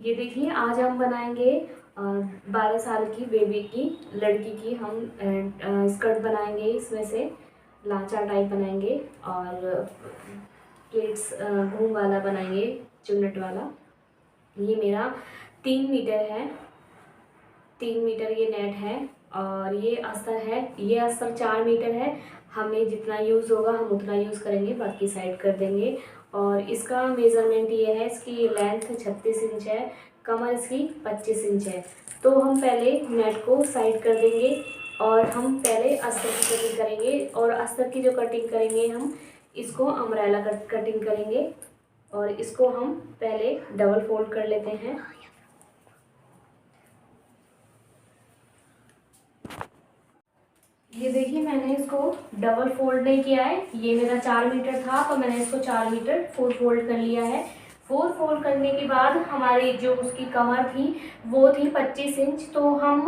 ये देखिए आज हम बनाएंगे 12 साल की बेबी की लड़की की हम स्कर्ट बनाएंगे। इसमें से लाचा टाइप बनाएंगे और प्लेट्स घूम वाला बनाएंगे, चुन्नट वाला। ये मेरा 3 मीटर है, 3 मीटर ये नेट है और ये अस्तर है। ये अस्तर 4 मीटर है। हमें जितना यूज़ होगा हम उतना यूज़ करेंगे, बाकी साइड कर देंगे। और इसका मेज़रमेंट ये है, इसकी लेंथ 36 इंच है, कमर इसकी 25 इंच है। तो हम पहले नेट को साइड कर देंगे और हम पहले अस्तर की कटिंग करेंगे। और अस्तर की जो कटिंग करेंगे हम इसको अम्ब्रेला कटिंग करेंगे। और इसको हम पहले डबल फोल्ड कर लेते हैं। ये देखिए मैंने इसको डबल फोल्ड नहीं किया है। ये मेरा 4 मीटर था तो मैंने इसको 4 मीटर 4 फोल्ड कर लिया है। 4 फोल्ड करने के बाद हमारी जो उसकी कमर थी वो थी 25 इंच। तो हम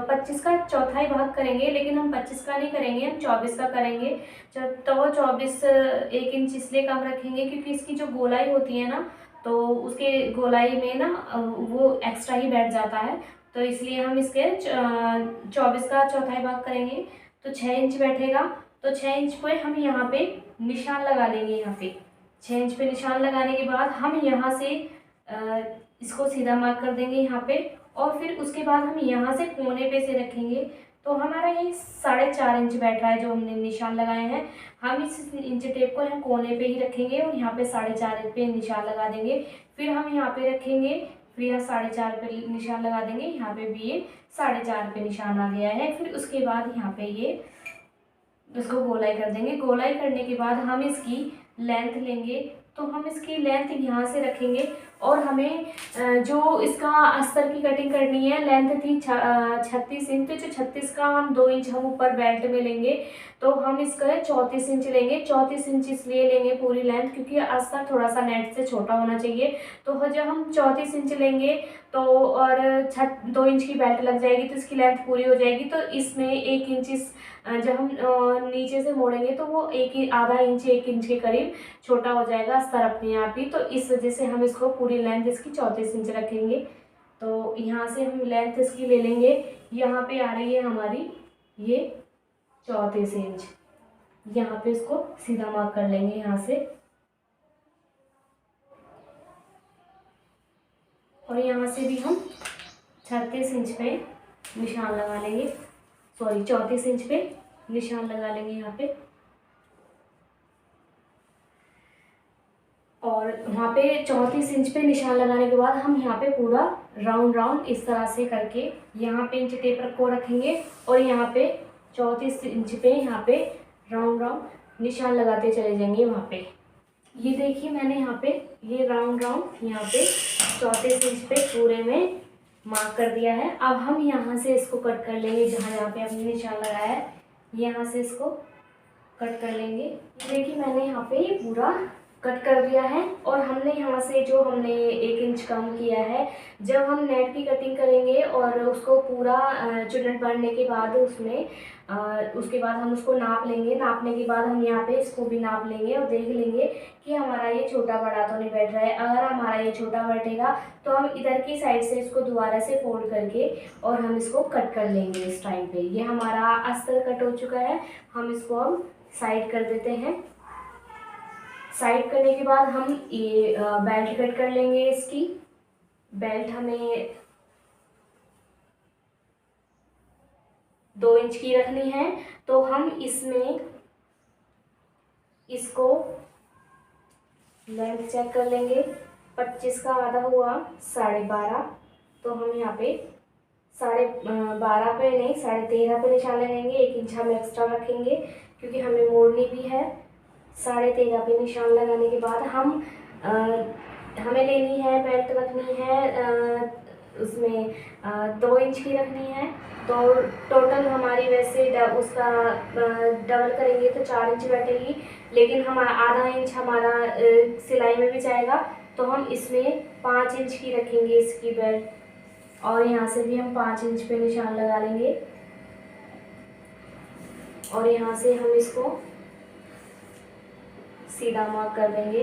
25 का चौथाई भाग करेंगे, लेकिन हम 25 का नहीं करेंगे, हम 24 का करेंगे। तो 24 1 इंच इसलिए कम रखेंगे क्योंकि इसकी जो गोलाई होती है ना, तो उसके गोलाई में ना वो एक्स्ट्रा ही बैठ जाता है। तो इसलिए हम इसके 24 का चौथाई भाग करेंगे तो 6 इंच बैठेगा। तो 6 इंच पे हम यहाँ पे निशान लगा लेंगे। यहाँ पे 6 इंच पे निशान लगाने के बाद हम यहाँ से इसको सीधा मार्क कर देंगे यहाँ पे। और फिर उसके बाद हम यहाँ से कोने पे से रखेंगे। तो हमारा ये 4.5 इंच बैठ रहा है जो हमने निशान लगाए हैं। हम इस इंच टेप को यहाँ कोने पे ही रखेंगे और यहाँ पे 4.5 पे निशान लगा देंगे। फिर हम यहाँ पे रखेंगे, फिर यहाँ 4.5 पे निशान लगा देंगे। यहाँ पे भी ये 4.5 पे निशान आ गया है। फिर उसके बाद यहाँ पे ये इसको गोलाई कर देंगे। गोलाई करने के बाद हम इसकी लेंथ लेंगे। तो हम इसकी लेंथ यहाँ से रखेंगे और हमें जो इसका अस्तर की कटिंग करनी है, लेंथ थी 36 इंच। तो 36 का हम 2 इंच हम ऊपर बेल्ट में लेंगे। तो हम इसका 34 इंच लेंगे। 34 इंच इसलिए लेंगे पूरी लेंथ क्योंकि अस्तर थोड़ा सा नेट से छोटा होना चाहिए। तो जब हम 34 इंच लेंगे तो और 2 इंच की बेल्ट लग जाएगी तो इसकी लेंथ पूरी हो जाएगी। तो इसमें 1 इंच जब हम नीचे से मोड़ेंगे तो वो आधा इंच 1 इंच के करीब छोटा हो जाएगा अस्तर अपने आप ही। तो इस वजह से हम इसको पूरी लेंथ इसकी 34 इंच रखेंगे। तो यहाँ से हम लेंथ इसकी ले लेंगे। यहाँ पे आ रही है हमारी ये 34 इंच। यहाँ पे इसको सीधा मार्क कर लेंगे यहाँ से। और यहाँ से भी हम 36 इंच पे निशान लगा लेंगे, सॉरी 34 इंच पे निशान लगा लेंगे यहाँ पे। और वहाँ पे 34 इंच पे निशान लगाने के बाद हम यहाँ पे पूरा राउंड इस तरह से करके यहाँ पे इंच टेप को रखेंगे और यहाँ पे 34 इंच पे यहाँ पे राउंड निशान लगाते चले जाएंगे वहाँ पे। ये देखिए मैंने यहाँ पे ये राउंड यहाँ पे 34 इंच पे पूरे में मार्क कर दिया है। अब हम यहाँ से इसको कट कर लेंगे, जहाँ पे हमने निशान लगाया है यहाँ से इसको कट कर लेंगे। देखिए मैंने यहाँ पे ये पूरा कट कर दिया है। और हमने यहाँ से जो हमने 1 इंच कम किया है, जब हम नेट की कटिंग करेंगे और उसको पूरा चुन्नट बांधने के बाद उसके बाद हम उसको नाप लेंगे। नापने के बाद हम यहाँ पे इसको भी नाप लेंगे और देख लेंगे कि हमारा ये छोटा बड़ा तो नहीं बैठ रहा है। अगर हमारा ये छोटा बैठेगा तो हम इधर की साइड से इसको दोबारा से फोल्ड करके और हम इसको कट कर लेंगे। इस टाइम पे ये हमारा अस्तर कट हो चुका है। हम इसको अब साइड कर देते हैं। साइड करने के बाद हम ये बेल्ट कट कर लेंगे। इसकी बेल्ट हमें 2 इंच की रखनी है। तो हम इसमें इसको लेंथ चेक कर लेंगे। 25 का आधा हुआ 12.5। तो हम यहाँ पे 12.5 पे नहीं 13.5 पे निशान लगाएंगे। 1 इंच हम एक्स्ट्रा रखेंगे क्योंकि हमें मोड़नी भी है। 13.5 पे निशान लगाने के बाद हमें लेनी है बेल्ट रखनी है उसमें 2 इंच की रखनी है। तो टोटल हमारी वैसे उसका डबल करेंगे तो 4 इंच बैठेगी, लेकिन हमारा आधा इंच हमारा सिलाई में भी जाएगा। तो हम इसमें 5 इंच की रखेंगे इसकी बेल्ट। और यहाँ से भी हम 5 इंच पे निशान लगा लेंगे और यहाँ से हम इसको सीधा मार्क कर देंगे।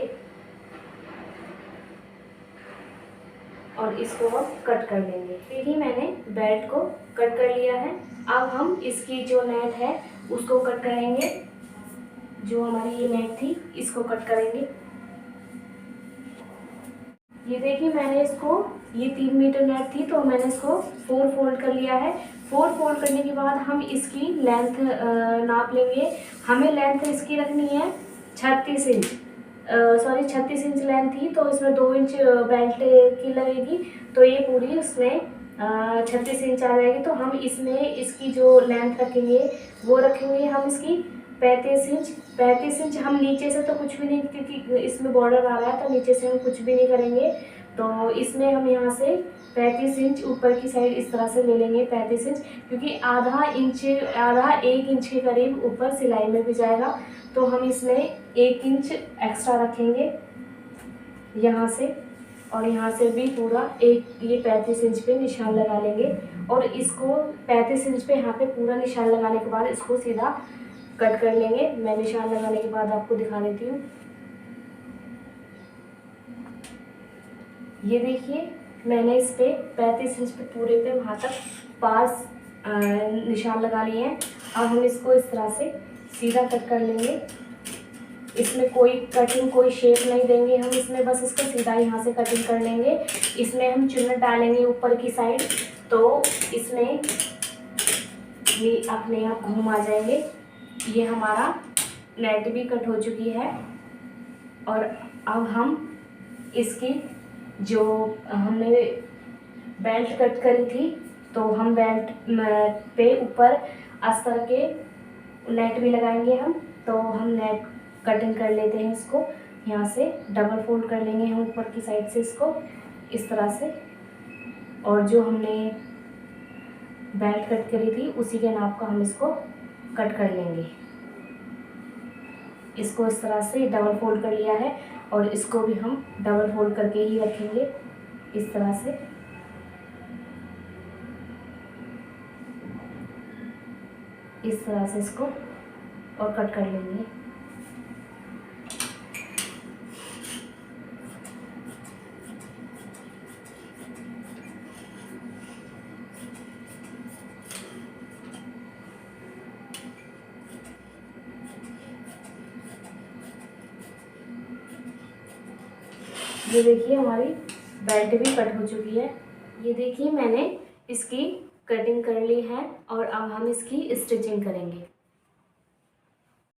और इसको अब कट कर लेंगे। देखिए मैंने बेल्ट को कट कर लिया है। अब हम इसकी जो नेट है उसको कट करेंगे। जो हमारी ये नेट थी इसको कट करेंगे। ये देखिए मैंने इसको, ये 3 मीटर नेट थी तो मैंने इसको 4 फोल्ड कर लिया है। 4 फोल्ड करने के बाद हम इसकी लेंथ नाप लेंगे। हमें लेंथ इसकी रखनी है 36 इंच, सॉरी 36 इंच लेंथ थी तो इसमें 2 इंच बेल्ट की लगेगी, तो ये पूरी उसमें 36 इंच आ जाएगी। तो हम इसमें इसकी जो लेंथ रखेंगे वो रखेंगे हम इसकी 35 इंच। 35 इंच हम नीचे से तो कुछ भी नहीं, क्योंकि इसमें बॉर्डर आ रहा है तो नीचे से हम कुछ भी नहीं करेंगे। तो इसमें हम यहाँ से 35 इंच ऊपर की साइड इस तरह से ले लेंगे 35 इंच, क्योंकि आधा 1 इंच के करीब ऊपर सिलाई में भी जाएगा। तो हम इसमें 1 इंच एक्स्ट्रा रखेंगे यहाँ से, और यहाँ से भी पूरा ये 35 इंच पे निशान लगा लेंगे। और इसको 35 इंच पे यहाँ पे पूरा निशान लगाने के बाद इसको सीधा कट कर लेंगे। मैं निशान लगाने के बाद आपको दिखा देती हूँ। ये देखिए मैंने इस पे 35 इंच पे पूरे पे वहाँ तक पास निशान लगा लिए हैं। अब हम इसको इस तरह से सीधा कट कर लेंगे। इसमें कोई कटिंग, कोई शेप नहीं देंगे हम, इसमें बस इसको सीधा यहाँ से कटिंग कर लेंगे। इसमें हम चुन्नट डालेंगे ऊपर की साइड, तो इसमें ये अपने आप घूम आ जाएंगे। ये हमारा नेट भी कट हो चुकी है। और अब हम इसकी जो हमने बेल्ट कट करी थी, तो हम बेल्ट पे ऊपर अस्तर के नेट भी लगाएंगे हम। तो हम नेट कटिंग कर लेते हैं इसको, यहाँ से डबल फोल्ड कर लेंगे हम ऊपर की साइड से इसको इस तरह से। और जो हमने बेल्ट कट करी थी उसी के नाप का हम इसको कट कर लेंगे। इसको इस तरह से डबल फोल्ड कर लिया है और इसको भी हम डबल फोल्ड करके ही रखेंगे इस तरह से। इस तरह से इसको और कट कर लेंगे। ये देखिए हमारी बेल्ट भी कट हो चुकी है। ये देखिए मैंने इसकी कटिंग कर ली है और अब हम इसकी स्टिचिंग करेंगे।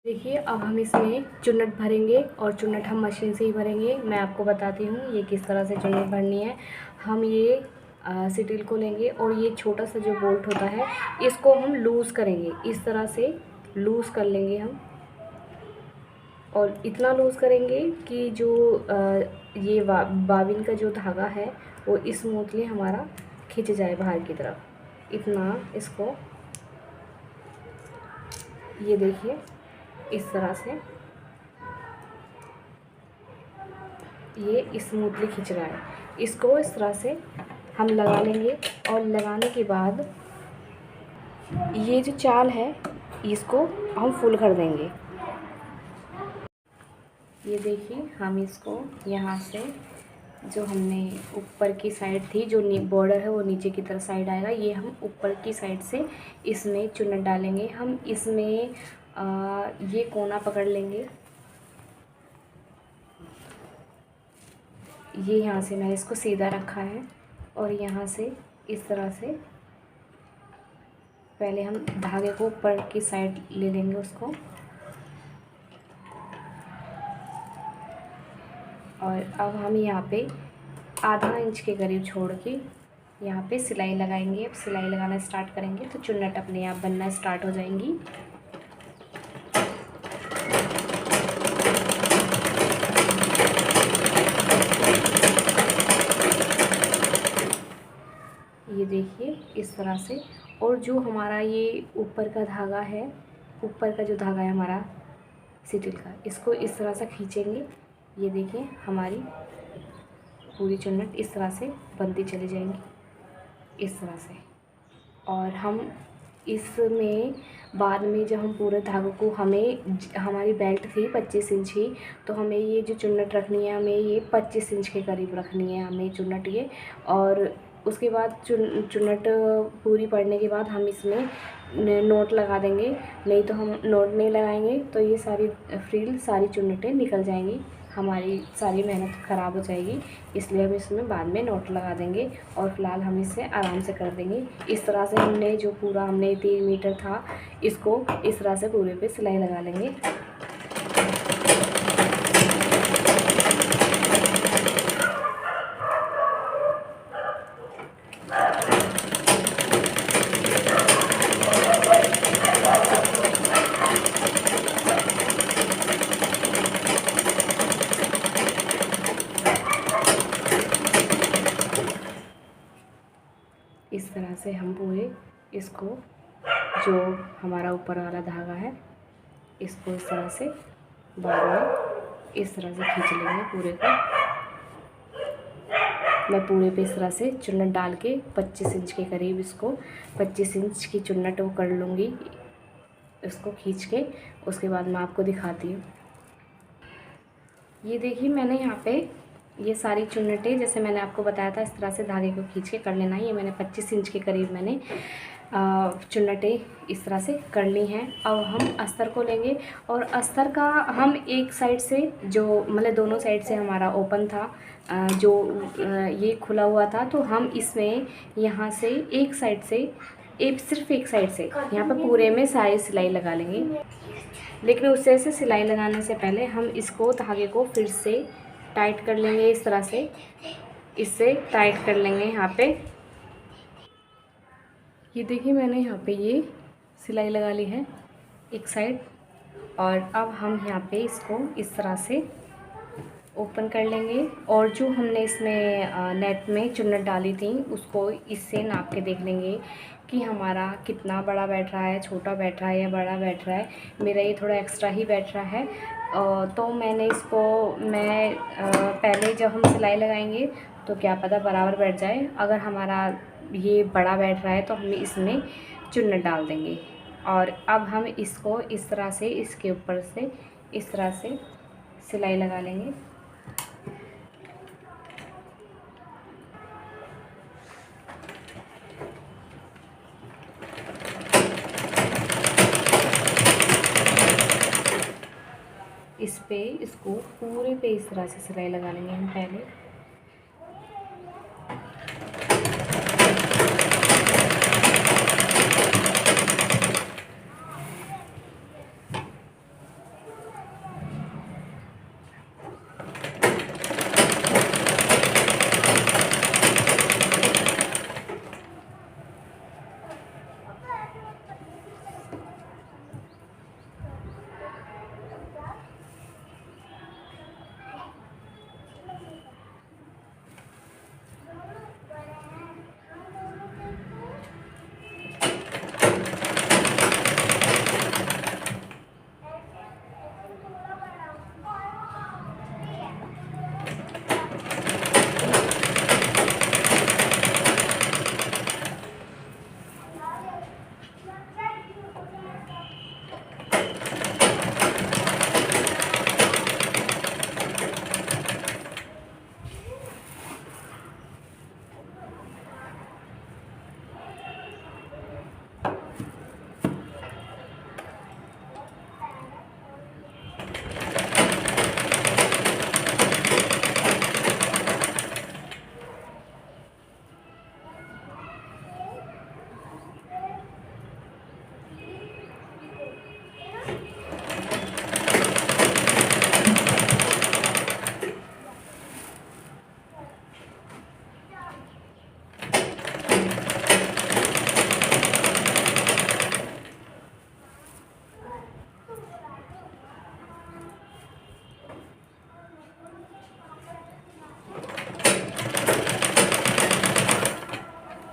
देखिए अब हम इसमें चुन्नट भरेंगे और चुन्नट हम मशीन से ही भरेंगे। मैं आपको बताती हूँ ये किस तरह से चुन्नट भरनी है। हम ये स्टील को लेंगे और ये छोटा सा जो बोल्ट होता है इसको हम लूज़ करेंगे, इस तरह से लूज़ कर लेंगे हम। और इतना लूज़ करेंगे कि जो ये बाबिन का जो धागा है वो स्मूथली हमारा खिंच जाए बाहर की तरफ। इतना इसको, ये देखिए इस तरह से ये स्मूथली खिंच रहा है। इसको इस तरह से हम लगा लेंगे और लगाने के बाद ये जो चाल है इसको हम फुल कर देंगे। ये देखिए हम इसको यहाँ से जो हमने ऊपर की साइड थी, जो बॉर्डर है वो नीचे की तरफ साइड आएगा, ये हम ऊपर की साइड से इसमें चुन्नट डालेंगे। हम इसमें ये कोना पकड़ लेंगे। ये यहाँ से मैंने इसको सीधा रखा है और यहाँ से इस तरह से पहले हम धागे को ऊपर की साइड ले लेंगे उसको, और अब हम यहाँ पे आधा इंच के करीब छोड़ के यहाँ पे सिलाई लगाएंगे। अब सिलाई लगाना स्टार्ट करेंगे तो चुन्नट अपने आप बनना स्टार्ट हो जाएंगी। ये देखिए इस तरह से। और जो हमारा ये ऊपर का धागा है, ऊपर का जो धागा है हमारा स्टील का, इसको इस तरह से खींचेंगे। ये देखिए हमारी पूरी चुन्नट इस तरह से बनती चली जाएंगी इस तरह से। और हम इसमें बाद में जब हम पूरे धागों को, हमारी बेल्ट थी 25 इंच की, तो हमें ये जो चुन्नट रखनी है, हमें ये 25 इंच के करीब रखनी है हमें चुन्नट ये। और उसके बाद चुन्नट पूरी पड़ने के बाद हम इसमें नोट लगा देंगे। नहीं तो हम नोट नहीं लगाएंगे तो ये सारी फ्रिल, सारी चुन्नटें निकल जाएंगी, हमारी सारी मेहनत ख़राब हो जाएगी। इसलिए हम इसमें बाद में नोट लगा देंगे और फ़िलहाल हम इसे आराम से कर देंगे। इस तरह से हमने जो पूरा 3 मीटर था, इसको इस तरह से पूरे पे सिलाई लगा लेंगे। इस तरह से हम पूरे इसको, जो हमारा ऊपर वाला धागा है, इसको इस तरह से बाद में इस तरह से खींच लेंगे पूरे को। मैं पूरे पे इस तरह से चुन्नट डाल के 25 इंच के करीब, इसको 25 इंच की चुन्नट वो कर लूँगी, इसको खींच के। उसके बाद मैं आपको दिखाती हूँ। ये देखिए, मैंने यहाँ पे ये सारी चुन्नटें, जैसे मैंने आपको बताया था, इस तरह से धागे को खींच के कर लेना है। ये मैंने 25 इंच के करीब मैंने चुन्नटें इस तरह से कर ली हैं। अब हम अस्तर को लेंगे और अस्तर का हम एक साइड से, जो मतलब दोनों साइड से हमारा ओपन था, जो ये खुला हुआ था, तो हम इसमें यहाँ से एक साइड से, सिर्फ एक साइड से यहाँ पर पूरे में सारी सिलाई लगा लेंगे। लेकिन उससे से सिलाई लगाने से पहले हम इसको, धागे को फिर से टाइट कर लेंगे इस तरह से, इससे टाइट कर लेंगे यहाँ पे। ये देखिए, मैंने यहाँ पे ये सिलाई लगा ली है एक साइड। और अब हम यहाँ पे इसको इस तरह से ओपन कर लेंगे। और जो हमने इसमें नेट में चुन्नट डाली थी, उसको इससे नाप के देख लेंगे कि हमारा कितना बड़ा बैठ रहा है, छोटा बैठ रहा है या बड़ा बैठ रहा है। मेरा ये थोड़ा एक्स्ट्रा ही बैठ रहा है। तो मैंने इसको, पहले जब हम सिलाई लगाएंगे तो क्या पता बराबर बैठ जाए। अगर हमारा ये बड़ा बैठ रहा है तो हम इसमें चुन्नट डाल देंगे। और अब हम इसको इस तरह से, इसके ऊपर से इस तरह से सिलाई लगा लेंगे। इस पे, इसको पूरे पे इस तरह से सिलाई लगा लेंगे हम पहले।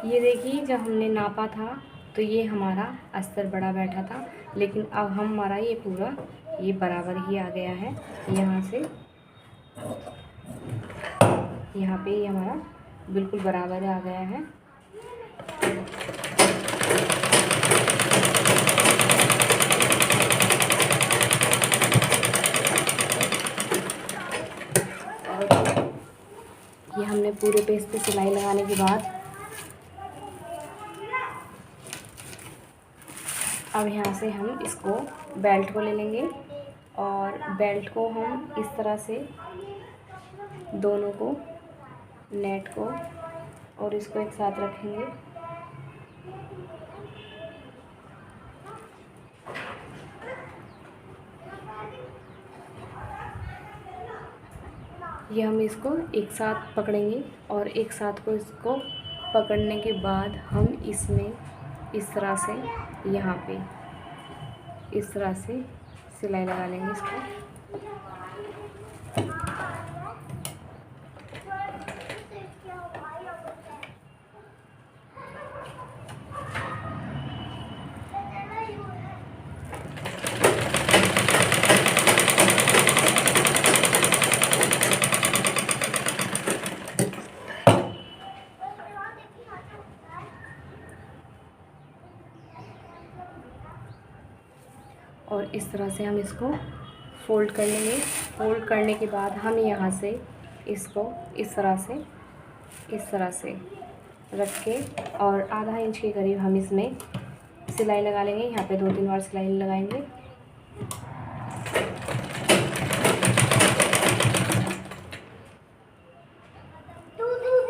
ये देखिए, जब हमने नापा था तो ये हमारा अस्तर बड़ा बैठा था, लेकिन अब हमारा ये पूरा ये बराबर ही आ गया है। यहाँ से यहाँ पे ये हमारा बिल्कुल बराबर आ गया है। ये हमने पूरे पेज पे सिलाई लगाने के बाद अब यहाँ से हम इसको बेल्ट को ले लेंगे और बेल्ट को हम इस तरह से दोनों को, नेट को और इसको एक साथ रखेंगे। ये हम इसको एक साथ पकड़ेंगे और एक साथ को इसको पकड़ने के बाद हम इसमें इस तरह से यहाँ पे इस तरह से सिलाई लगा लेंगे इसको। और इस तरह से हम इसको फ़ोल्ड कर लेंगे। फ़ोल्ड करने के बाद हम यहाँ से इसको इस तरह से रख के और आधा इंच के करीब हम इसमें सिलाई लगा लेंगे। यहाँ पे 2-3 बार सिलाई लगाएंगे।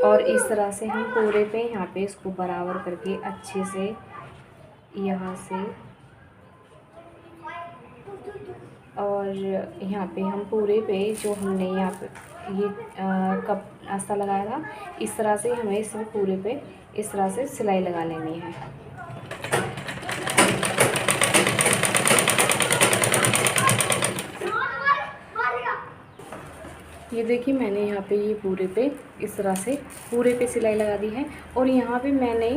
और इस तरह से हम पूरे पे यहाँ पे इसको बराबर करके अच्छे से यहाँ से और यहाँ पे हम पूरे पे जो हमने यहाँ पे ये कप आस्था लगाया था, इस तरह से हमें इसमें पूरे पे इस तरह से सिलाई लगा लेनी है। ये देखिए मैंने यहाँ पे ये पूरे पे इस तरह से पूरे पे सिलाई लगा दी है। और यहाँ पे मैंने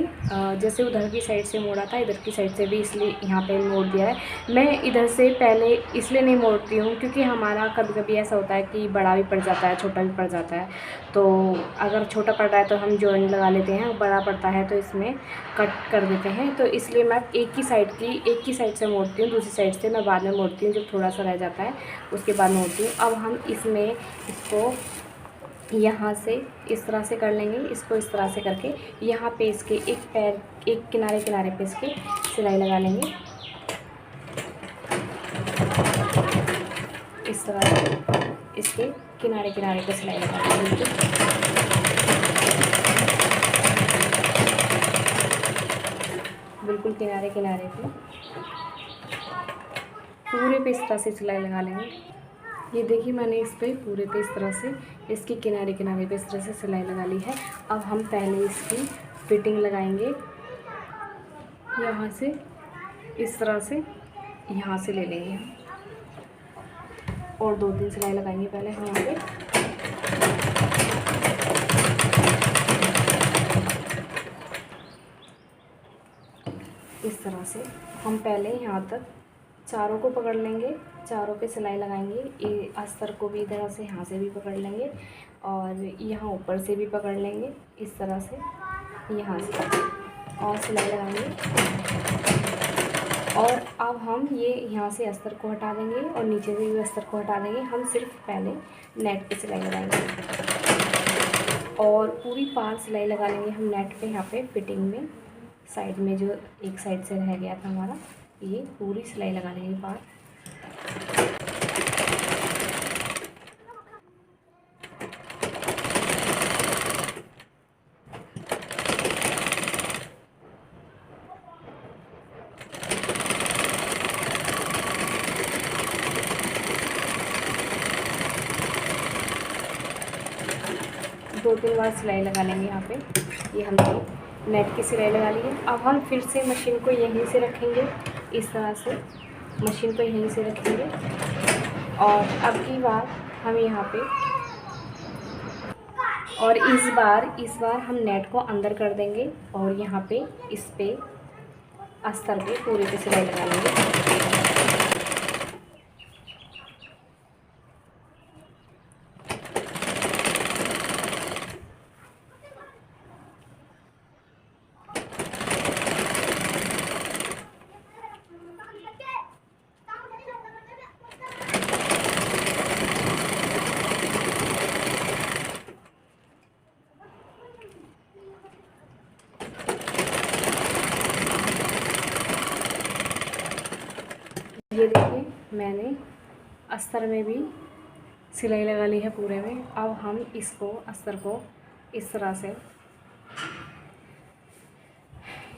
जैसे उधर की साइड से मोड़ा था, इधर की साइड से भी इसलिए यहाँ पे मोड़ दिया है। मैं इधर से पहले इसलिए नहीं मोड़ती हूँ क्योंकि हमारा कभी कभी ऐसा होता है कि बड़ा भी पड़ जाता है, छोटा भी पड़ जाता है। तो अगर छोटा पड़ रहा है तो हम जॉइंट लगा लेते हैं, बड़ा पड़ता है तो इसमें कट कर देते हैं। तो इसलिए मैं एक ही साइड से मोड़ती हूँ, दूसरी साइड से मैं बाद में मोड़ती हूँ। जब थोड़ा सा रह जाता है उसके बाद मोड़ती हूँ। अब हम इसमें इसको यहाँ से इस तरह से कर लेंगे। इसको इस तरह से करके यहाँ पे इसके एक किनारे पे इसके सिलाई लगा लेंगे। इस तरह से इसके किनारे पे सिलाई लगा लेंगे। बिल्कुल किनारे पे पूरे पे इस तरह से सिलाई लगा लेंगे। ये देखिए मैंने इस पे पूरे पे इस तरह से इसकी किनारे पे इस तरह से सिलाई लगा ली है। अब हम पहले इसकी फिटिंग लगाएंगे। यहाँ से इस तरह से यहाँ से ले लेंगे और 2-3 सिलाई लगाएंगे पहले हम यहाँ पे। इस तरह से हम पहले यहाँ तक चारों को पकड़ लेंगे, चारों पे सिलाई लगाएंगे। ये अस्तर को भी इधर से यहाँ से भी पकड़ लेंगे और यहाँ ऊपर से भी पकड़ लेंगे इस तरह से यहाँ से और सिलाई लगाएंगे। और अब हम ये यहाँ से अस्तर को हटा देंगे और नीचे से भी अस्तर को हटा देंगे। हम सिर्फ पहले नेट पे सिलाई लगाएंगे और पूरी पार सिलाई लगा लेंगे हम नेट पे। यहाँ पे फिटिंग में साइड में जो एक साइड से रह गया था हमारा, ये पूरी सिलाई लगा लेंगे पार। दो 3 बार सिलाई लगा लेंगे यहाँ पे। ये हमने नेट की सिलाई लगा ली है। अब हम फिर से मशीन को यहीं से रखेंगे, इस तरह से मशीन को यहीं से रखेंगे और अब की बार हम यहाँ पे और इस बार हम नेट को अंदर कर देंगे और यहाँ पे इस पे अस्तर पे पूरे पे सिलाई लगा लेंगे। ये देखिए मैंने अस्तर में भी सिलाई लगा ली है पूरे में। अब हम इसको अस्तर को इस तरह से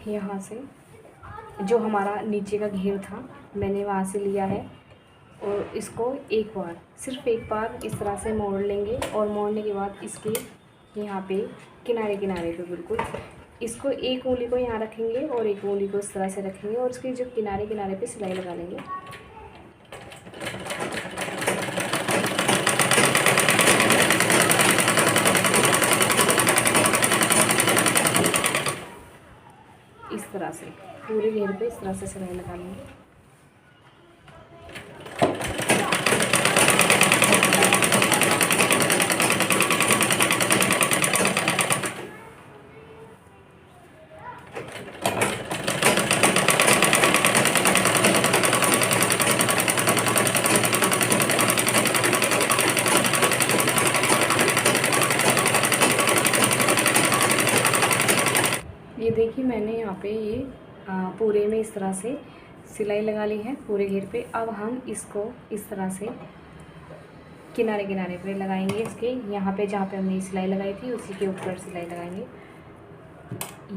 यहाँ से जो हमारा नीचे का घेर था मैंने वहाँ से लिया है और इसको एक बार, सिर्फ एक बार इस तरह से मोड़ लेंगे और मोड़ने के बाद इसके यहाँ पे किनारे किनारे पे बिल्कुल इसको एक उंगली को यहाँ रखेंगे और एक उंगली को इस तरह से रखेंगे और इसके जो किनारे किनारे पे सिलाई लगा लेंगे। इस तरह से पूरे घेर पे इस तरह से सिलाई लगा लेंगे। ये देखिए मैंने यहाँ पे ये पूरे में इस तरह से सिलाई लगा ली है पूरे घेर पे। अब हम इसको इस तरह से किनारे किनारे पे लगाएंगे, इसके यहाँ पे जहाँ पे हमने सिलाई लगाई थी उसी के ऊपर सिलाई लगाएंगे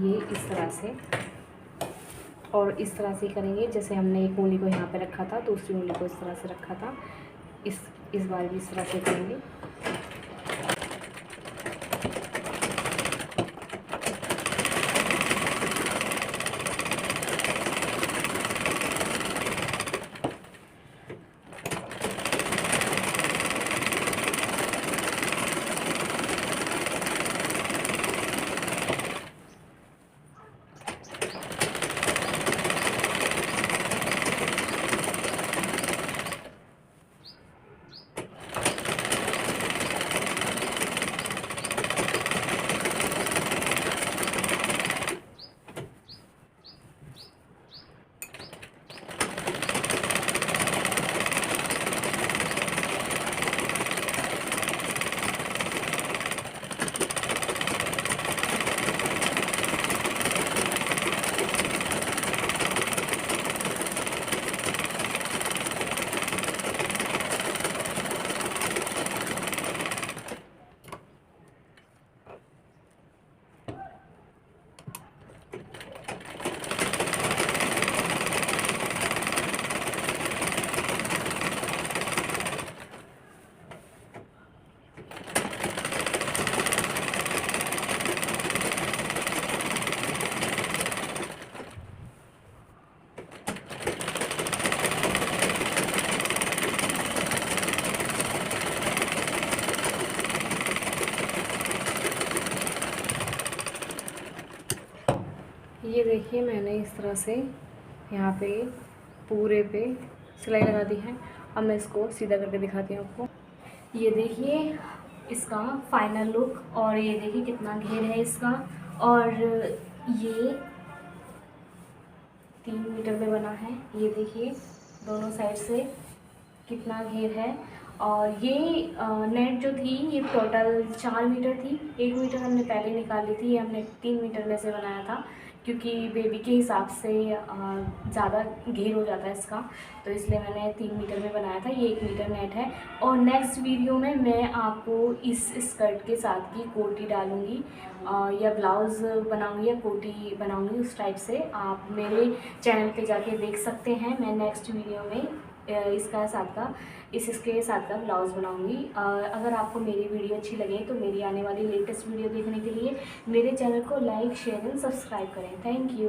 ये इस तरह से। और इस तरह से करेंगे जैसे हमने एक उंगली को यहाँ पे रखा था, दूसरी उंगली को इस तरह से रखा था, इस बार भी इस तरह से करेंगे। ये देखिए मैंने इस तरह से यहाँ पे पूरे पे सिलाई लगा दी है। अब मैं इसको सीधा करके दिखाती हूँ आपको। ये देखिए इसका फाइनल लुक, और ये देखिए कितना घेर है इसका, और ये 3 मीटर में बना है। ये देखिए दोनों साइड से कितना घेर है। और ये नेट जो थी ये टोटल 4 मीटर थी। 1 मीटर हमने पहले निकाल ली थी, ये हमने 3 मीटर में से बनाया था क्योंकि बेबी के हिसाब से ज़्यादा घेर हो जाता है इसका, तो इसलिए मैंने 3 मीटर में बनाया था। ये 1 मीटर नेट है। और नेक्स्ट वीडियो में मैं आपको इस स्कर्ट के साथ की कोटी डालूँगी या ब्लाउज़ बनाऊँगी या कोटी बनाऊँगी, उस टाइप से आप मेरे चैनल पे जाके देख सकते हैं। मैं नेक्स्ट वीडियो में इसके साथ का ब्लाउज़ बनाऊंगी। अगर आपको मेरी वीडियो अच्छी लगे तो मेरी आने वाली लेटेस्ट वीडियो देखने के लिए मेरे चैनल को लाइक, शेयर एंड सब्सक्राइब करें। Thank you.